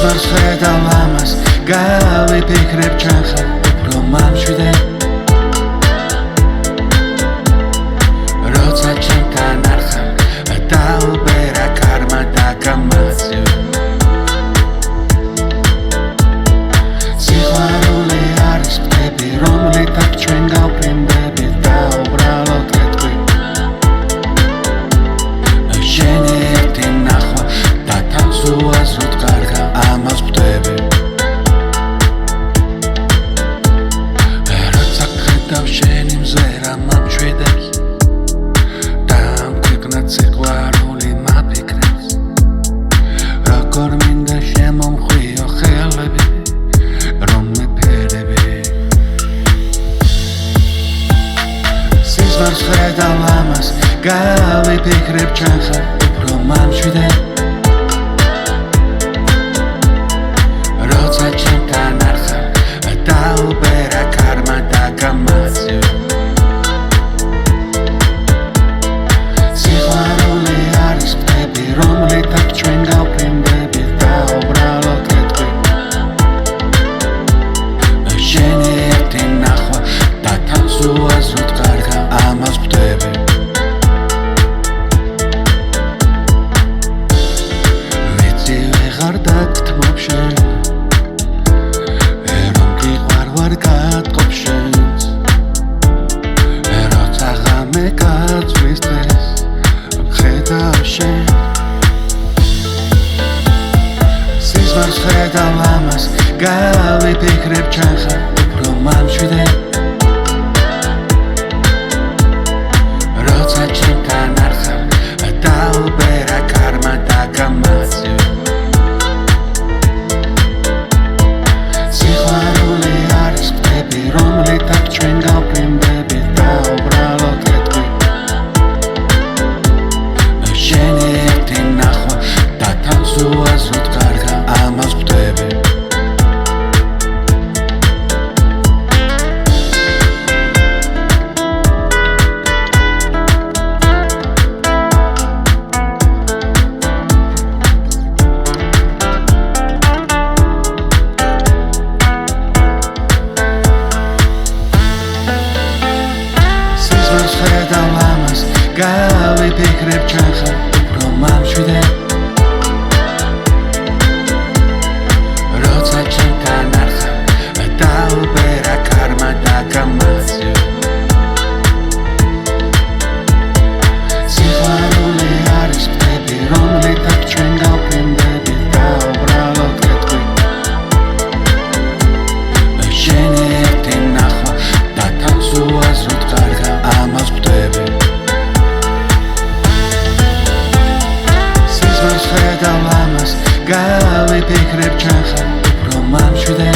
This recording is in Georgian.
სიზმარს ხედავ ამას გავიფიქრებ ჩახარ უფრო მამშვიდე როცა ჩემთან არ ხარ დაუბერა კარმა და გამაცივ სიყვარული არის ფთები რომლითაც ჩვენ გავფრინდებით და უბრალოდ გეტყვი შენი ერთი ნახვა და თავს უაზროდ კარგა ამას ვხვდები როცა ხედავ შენი მზერა მამშვიდებს და ამქვეყნად სიყვარული მაფიქრებს როგორ მინდა შემომხვიო ხელები რომ მეფერები სიზმარს ხედავ ამას გავიფიქრებ ჩახარ უფრო მამშვიდე როცა ჩემთან არ ხარ დაუბერა კარმა და გამაცივ სიყვარული არის ფთები რომლითაც ჩვენ გავფრინდებით და უბრალოდ გეტყვი შენი ერთი ნახვა და თავს უაზროდ კარგა ამას ვხვდები ვიცი ვეღარ დაგთმობ შენ რომ გიყვარ ვარ გატყობ შენს როცა ღამე გაწვის დღეს ხედავ შენ სიზმარს ხედავ ამას გავიფიქრებ ჩახარ უფრო მამშვიდე როცა ჩემთან არ ხარ დაუბერა კარმა და გამაცივ სიყვარული არის ფთები რომლითაც ჩვენ გავფრინდებით და უბრალოდ გეტყვი შენი ერთი ნახვა და თავს უაზროდ კარგა ამას ვხვდები სიზმარს ხედავ ამას გავიფიქრებ ჩახარ უფრო მამშვიდე როცა ჩემთან არ ხარ დაუბერა კარმა და გამაცივ სიყვარული არის ფთები რომლითაც ჩვენ გავფრინდებით და უბრალოდ გეტყვი შენი ერთი ნახვა და თავს უაზროდ კარგა ამას ვხვდები სიზმარს ხედავ ამას გავიფიქრებ ჩახარ უფრო მამშვიდე